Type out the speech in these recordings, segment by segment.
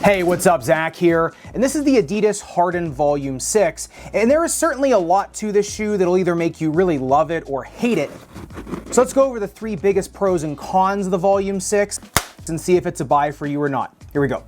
Hey, what's up? Zach here, and this is the adidas Harden Volume 6, and there is certainly a lot to this shoe that'll either make you really love it or hate it. So let's go over the 3 biggest pros and cons of the Volume 6 and see if it's a buy for you or not. Here we go.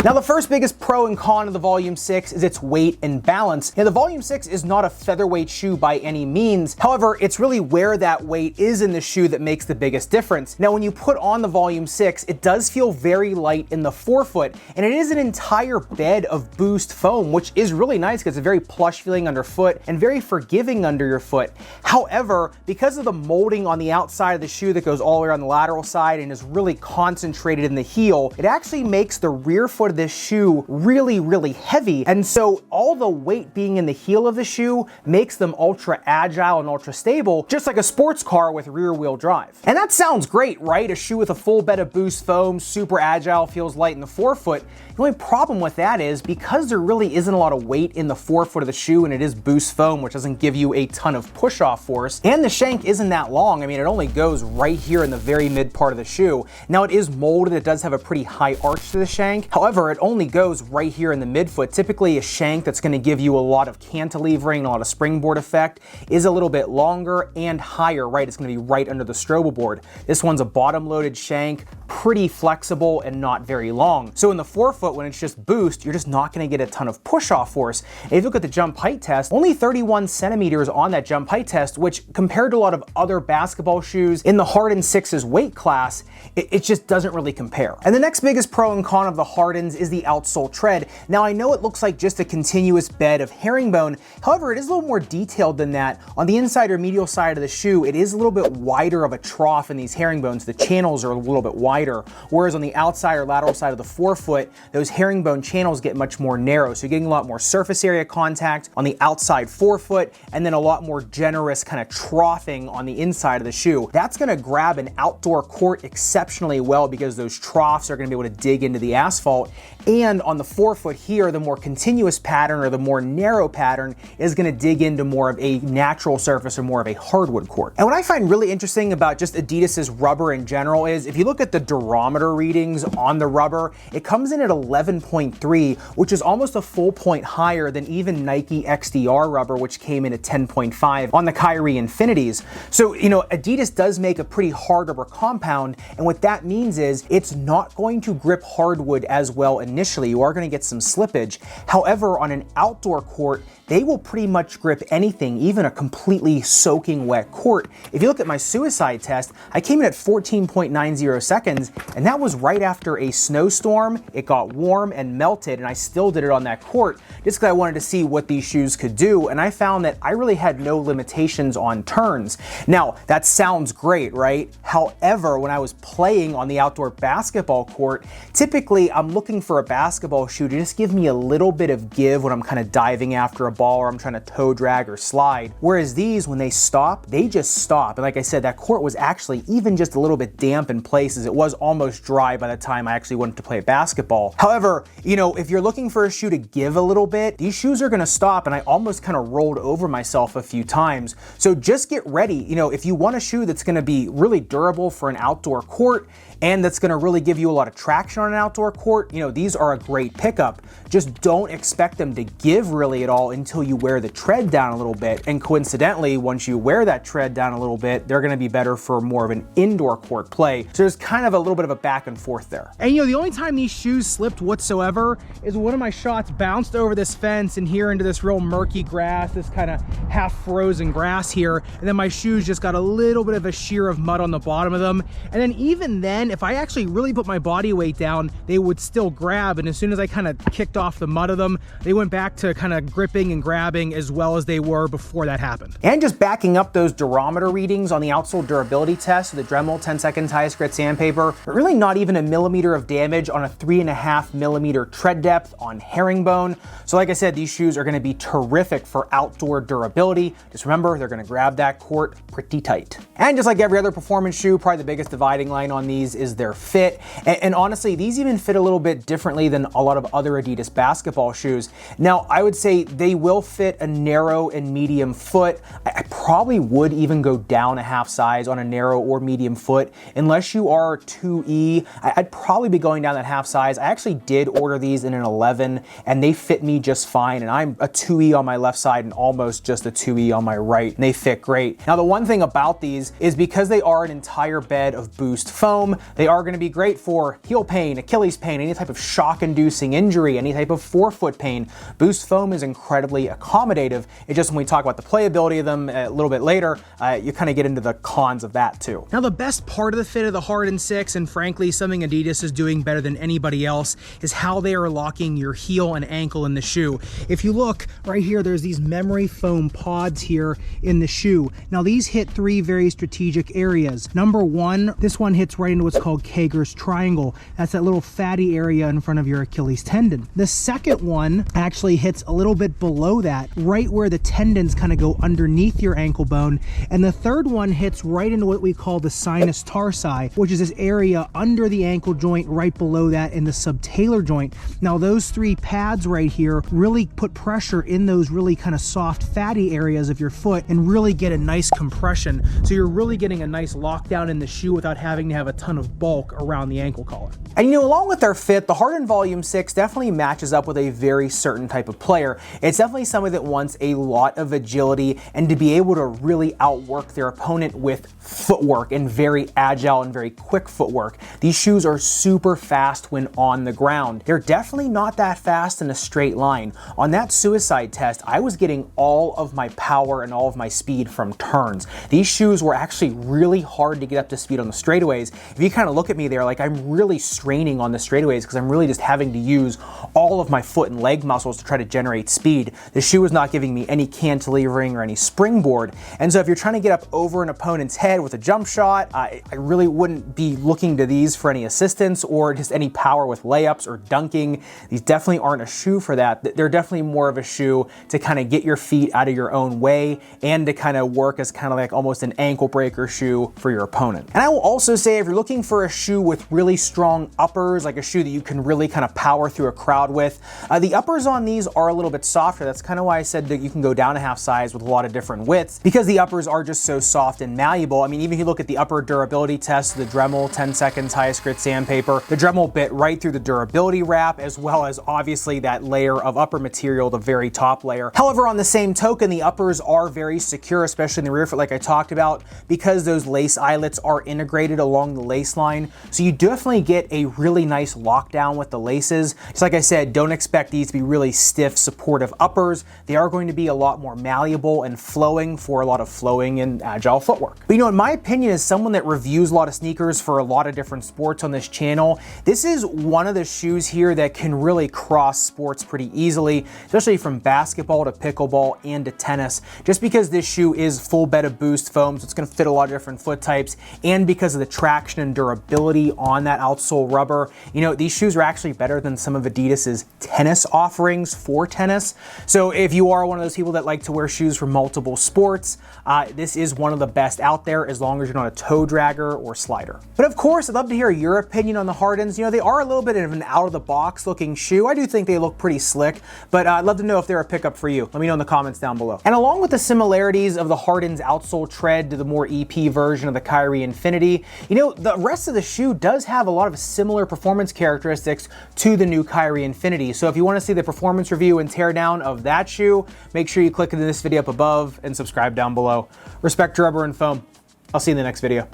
Now, the first biggest pro and con of the Volume 6 is its weight and balance. Now, the Volume 6 is not a featherweight shoe by any means. However, it's really where that weight is in the shoe that makes the biggest difference. Now, when you put on the Volume 6, it does feel very light in the forefoot, and it is an entire bed of Boost foam, which is really nice because it's a very plush feeling underfoot and very forgiving under your foot. However, because of the molding on the outside of the shoe that goes all the way around the lateral side and is really concentrated in the heel, it actually makes the rear foot of this shoe really heavy, and so all the weight being in the heel of the shoe makes them ultra agile and ultra stable, just like a sports car with rear wheel drive. And that sounds great, right? A shoe with a full bed of Boost foam, super agile, feels light in the forefoot. The only problem with that is because there really isn't a lot of weight in the forefoot of the shoe, and it is Boost foam, which doesn't give you a ton of push-off force, and the shank isn't that long. I mean, it only goes right here in the very mid part of the shoe. Now, it is molded. It does have a pretty high arch to the shank. However, it only goes right here in the midfoot. Typically, a shank that's going to give you a lot of cantilevering and a lot of springboard effect is a little bit longer and higher, right? It's going to be right under the strobo board. This one's a bottom-loaded shank, pretty flexible and not very long. So in the forefoot, when it's just Boost, you're just not going to get a ton of push-off force. And if you look at the jump height test, only 31 centimeters on that jump height test, which compared to a lot of other basketball shoes in the Harden 6's weight class, it just doesn't really compare. And the next biggest pro and con of the Hardens is the Outsole Tread. Now, I know it looks like just a continuous bed of herringbone. However, it is a little more detailed than that. On the inside or medial side of the shoe, it is a little bit wider of a trough in these herringbones. The channels are a little bit wider, whereas on the outside or lateral side of the forefoot, those herringbone channels get much more narrow. So you're getting a lot more surface area contact on the outside forefoot, and then a lot more generous kind of troughing on the inside of the shoe. That's going to grab an outdoor court exceptionally well because those troughs are going to be able to dig into the asphalt. And on the forefoot here, the more continuous pattern or the more narrow pattern is going to dig into more of a natural surface or more of a hardwood court. And what I find really interesting about just Adidas's rubber in general is if you look at the durometer readings on the rubber, it comes in at 11.3, which is almost a full point higher than even Nike XDR rubber, which came in at 10.5 on the Kyrie Infinities. So, you know, Adidas does make a pretty hard rubber compound, and what that means is it's not going to grip hardwood as well initially. You are going to get some slippage. However, on an outdoor court, they will pretty much grip anything, even a completely soaking wet court. If you look at my suicide test, I came in at 14.90 seconds, and that was right after a snowstorm. It got warm and melted, and I still did it on that court just because I wanted to see what these shoes could do, and I found that I really had no limitations on turns. Now, that sounds great, right? However, when I was playing on the outdoor basketball court, typically I'm looking for a basketball shoe to just give me a little bit of give when I'm kind of diving after a ball or I'm trying to toe drag or slide. Whereas these, when they stop, they just stop. And like I said, that court was actually even just a little bit damp in places. It was almost dry by the time I actually went to play basketball. However, you know, if you're looking for a shoe to give a little bit, these shoes are going to stop, and I almost kind of rolled over myself a few times. So just get ready. You know, if you want a shoe that's going to be really durable for an outdoor court and that's going to really give you a lot of traction on an outdoor court, you know, these are a great pickup. Just don't expect them to give really at all until you wear the tread down a little bit. And coincidentally, once you wear that tread down a little bit, they're going to be better for more of an indoor court play. So there's kind of a little bit of a back and forth there. And you know, the only time these shoes slipped whatsoever is one of my shots bounced over this fence and here into this real murky grass, this kind of half frozen grass here. And then my shoes just got a little bit of a shear of mud on the bottom of them. And then even then, if I actually really put my body weight down, they would still grab. And as soon as I kind of kicked off the mud of them, they went back to kind of gripping and grabbing as well as they were before that happened. And just backing up those durometer readings on the outsole durability test with the Dremel 10 seconds highest grit sandpaper, but really not even a millimeter of damage on a 3.5 millimeter tread depth on herringbone. So like I said, these shoes are going to be terrific for outdoor durability. Just remember, they're going to grab that court pretty tight. And just like every other performance shoe, probably the biggest dividing line on these is their fit. And honestly, these even fit a little bit bit differently than a lot of other Adidas basketball shoes. Now, I would say they will fit a narrow and medium foot. I probably would even go down a half size on a narrow or medium foot. Unless you are 2E, I'd probably be going down that half size. I actually did order these in an 11 and they fit me just fine. And I'm a 2E on my left side and almost just a 2E on my right. And they fit great. Now, the one thing about these is because they are an entire bed of Boost foam, they are going to be great for heel pain, Achilles pain, any type of shock-inducing injury, any type of forefoot pain. Boost foam is incredibly accommodative. It's just when we talk about the playability of them a little bit later, you kind of get into the cons of that too. Now, the best part of the fit of the Harden 6, and frankly something Adidas is doing better than anybody else, is how they are locking your heel and ankle in the shoe. If you look right here, there's these memory foam pods here in the shoe. Now, these hit three very strategic areas. Number one, this one hits right into what's called Kager's triangle. That's that little fatty area in front of your Achilles tendon. The second one actually hits a little bit below that, right where the tendons kind of go underneath your ankle bone. And the third one hits right into what we call the sinus tarsi, which is this area under the ankle joint, right below that in the subtalar joint. Now, those three pads right here really put pressure in those really kind of soft fatty areas of your foot and really get a nice compression. So you're really getting a nice lockdown in the shoe without having to have a ton of bulk around the ankle collar. And you know, along with their fit, the Harden Volume 6 definitely matches up with a very certain type of player. It's definitely somebody that wants a lot of agility and to be able to really outwork their opponent with footwork and very agile and very quick footwork. These shoes are super fast when on the ground. They're definitely not that fast in a straight line. On that suicide test, I was getting all of my power and all of my speed from turns. These shoes were actually really hard to get up to speed on the straightaways. If you kind of look at me there, like I'm really straining on the straightaways because I'm really just having to use all of my foot and leg muscles to try to generate speed. The shoe is not giving me any cantilevering or any springboard. And so if you're trying to get up over an opponent's head with a jump shot, I really wouldn't be looking to these for any assistance or just any power with layups or dunking. These definitely aren't a shoe for that. They're definitely more of a shoe to kind of get your feet out of your own way and to kind of work as kind of like almost an ankle breaker shoe for your opponent. And I will also say, if you're looking for a shoe with really strong uppers, like a shoe that you can really kind of power through a crowd with, the uppers on these are a little bit softer. That's kind of why I said that you can go down a half size with a lot of different widths, because the uppers are just so soft and malleable. I mean, even if you look at the upper durability test, the Dremel 10 seconds highest grit sandpaper, the Dremel bit right through the durability wrap, as well as obviously that layer of upper material, the very top layer. However, on the same token, the uppers are very secure, especially in the rear foot, like I talked about, because those lace eyelets are integrated along the lace line. So you definitely get a really nice lockdown with the laces. Just like I said, don't expect these to be really stiff, supportive uppers. They are going to be a lot more malleable and flowing for a lot of flowing and agile footwork. But you know, in my opinion, as someone that reviews a lot of sneakers for a lot of different sports on this channel, this is one of the shoes here that can really cross sports pretty easily, especially from basketball to pickleball and to tennis, just because this shoe is full bed of Boost foam, so it's going to fit a lot of different foot types, and because of the traction and durability on that outsole rubber. You know, these shoes are actually better than some of Adidas's tennis offerings for tennis. So if you are one of those people that like to wear shoes for multiple sports, this is one of the best out there, as long as you're not a toe dragger or slider. But of course, I'd love to hear your opinion on the Hardens. You know, they are a little bit of an out-of-the-box looking shoe. I do think they look pretty slick, but I'd love to know if they're a pickup for you. Let me know in the comments down below. And along with the similarities of the Harden's outsole tread to the more EP version of the Kyrie Infinity, you know, the rest of the shoe does have a lot of similar performance characteristics to the new Kyrie Infinity. So if you want to see the performance review and teardown of that shoe, make sure you click into this video up above and subscribe down below. Respect your rubber and foam. I'll see you in the next video.